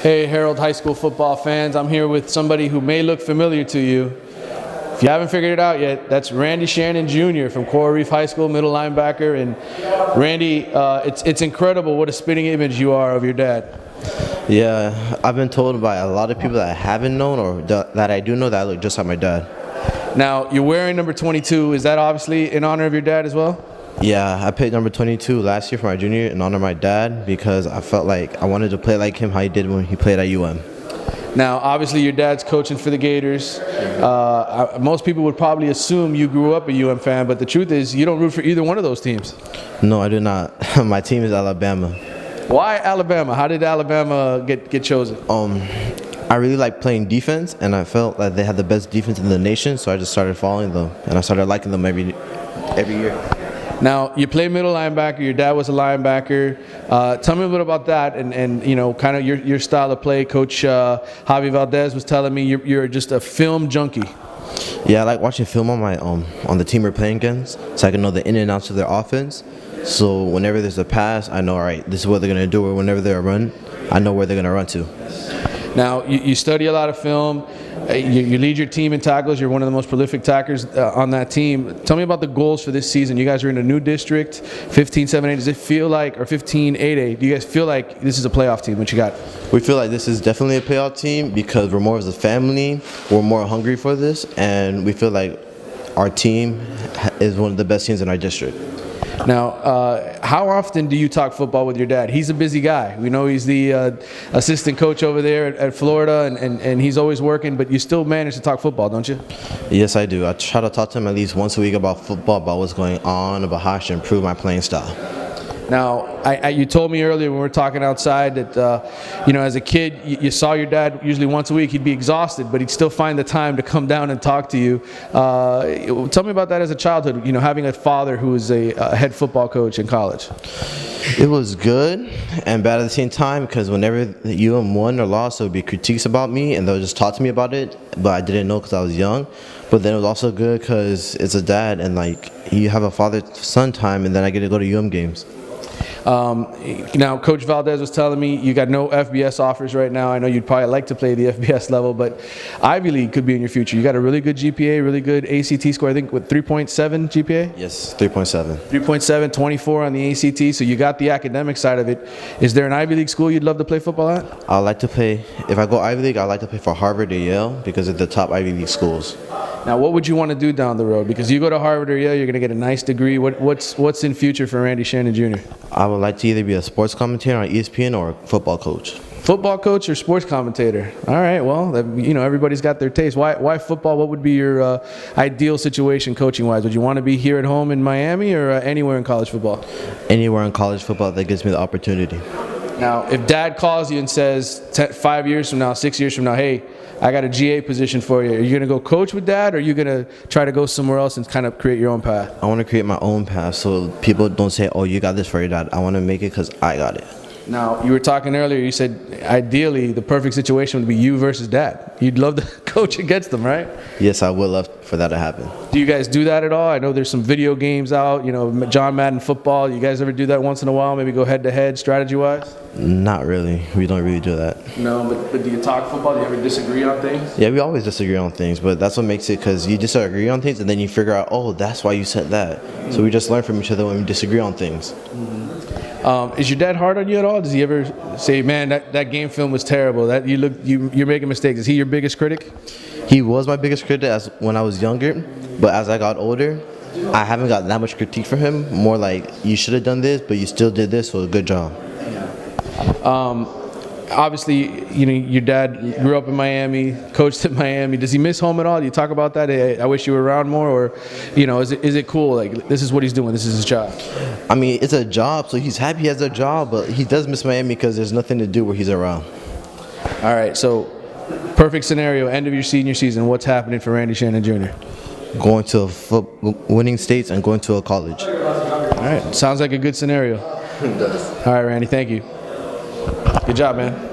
Hey, Herald High School football fans. I'm here with somebody who may look familiar to you. If you haven't figured it out yet, that's Randy Shannon Jr. from Reef High School, middle linebacker. And Randy, it's incredible what a spitting image you are of your dad. Yeah, I've been told by a lot of people that I haven't known or that I do know that I look just like my dad. Now, you're wearing number 22. Is that obviously in honor of your dad as well? Yeah, I picked number 22 last year for my junior in honor of my dad because I felt like I wanted to play like him how he did when he played at UM. Now, obviously, your dad's coaching for the Gators. Most people would probably assume you grew up a UM fan, but the truth is you don't root for either one of those teams. No, I do not. My team is Alabama. Why Alabama? How did Alabama get chosen? I really like playing defense, and I felt that they had the best defense in the nation, so I just started following them, and I started liking them every year. Now, you play middle linebacker. Your dad was a linebacker. Tell me a bit about that and you know, kind of your style of play. Coach Javi Valdez was telling me you're just a film junkie. Yeah, I like watching film on my on the team we're playing against, so I can know the in and outs of their offense. So whenever there's a pass, I know, all right, this is what they're going to do, or whenever they're a run, I know where they're going to run to. Now, you study a lot of film. You lead your team in tackles. You're one of the most prolific tacklers on that team. Tell me about the goals for this season. You guys are in a new district, 15-7-8. Does it feel like, or 15-8-8, do you guys feel like this is a playoff team? What you got? We feel like this is definitely a playoff team because we're more as a family. We're more hungry for this, and we feel like our team is one of the best teams in our district. Now, how often do you talk football with your dad? He's a busy guy. We know he's the assistant coach over there at Florida, and he's always working, but you still manage to talk football, don't you? Yes, I do. I try to talk to him at least once a week about football, about what's going on, about how I should improve my playing style. Now, you told me earlier when we were talking outside that, you know, as a kid, you saw your dad usually once a week. He'd be exhausted, but he'd still find the time to come down and talk to you. Tell me about that as a childhood, you know, having a father who was a head football coach in college. It was good and bad at the same time because whenever UM won or lost, there would be critiques about me, and they'll just talk to me about it, but I didn't know because I was young. But then it was also good because it's a dad, and, like, you have a father-son time, and then I get to go to UM games. Now, Coach Valdez was telling me you got no FBS offers right now. I know you'd probably like to play the FBS level, but Ivy League could be in your future. You got a really good GPA, really good ACT score, I think, with 3.7 GPA? Yes, 3.7. 3.7, 24 on the ACT, so you got the academic side of it. Is there an Ivy League school you'd love to play football at? I'd like to play, if I go Ivy League, I'd like to play for Harvard or Yale because they're the top Ivy League schools. Now, what would you want to do down the road? Because you go to Harvard or Yale, you're going to get a nice degree. What's in future for Randy Shannon Jr.? I would like to either be a sports commentator on ESPN or a football coach. Football coach or sports commentator? All right, well, you know, everybody's got their taste. Why football? What would be your ideal situation coaching-wise? Would you want to be here at home in Miami or anywhere in college football? Anywhere in college football that gives me the opportunity. Now, if Dad calls you and says 5 years from now, 6 years from now, hey, I got a GA position for you. Are you going to go coach with Dad, or are you going to try to go somewhere else and kind of create your own path? I want to create my own path so people don't say, oh, you got this for your dad. I want to make it because I got it. Now, you were talking earlier, you said ideally the perfect situation would be you versus Dad. You'd love to coach against them, right? Yes, I would love for that to happen. Do you guys do that at all? I know there's some video games out, you know, John Madden football. You guys ever do that once in a while, maybe go head-to-head strategy-wise? Not really. We don't really do that. No, but do you talk football? Do you ever disagree on things? Yeah, we always disagree on things, but that's what makes it, because you disagree on things and then you figure out, oh, that's why you said that. Mm-hmm. So we just learn from each other when we disagree on things. Mm-hmm. Is your dad hard on you at all? Does he ever say, man, that game film was terrible, that you're making mistakes? Is he your biggest critic? He was my biggest critic when I was younger, but as I got older, I haven't got that much critique from him. More like, you should have done this, but you still did this, so good job. Obviously, you know, your dad grew up in Miami, coached at Miami. Does he miss home at all? Do you talk about that? Hey, I wish you were around more, or, you know, is it cool? Like, this is what he's doing. This is his job. I mean, it's a job, so he's happy he has a job, but he does miss Miami because there's nothing to do where he's around. All right, so perfect scenario, end of your senior season. What's happening for Randy Shannon Jr.? Going to winning states and going to a college. All right, sounds like a good scenario. It does. All right, Randy, thank you. Good job, man.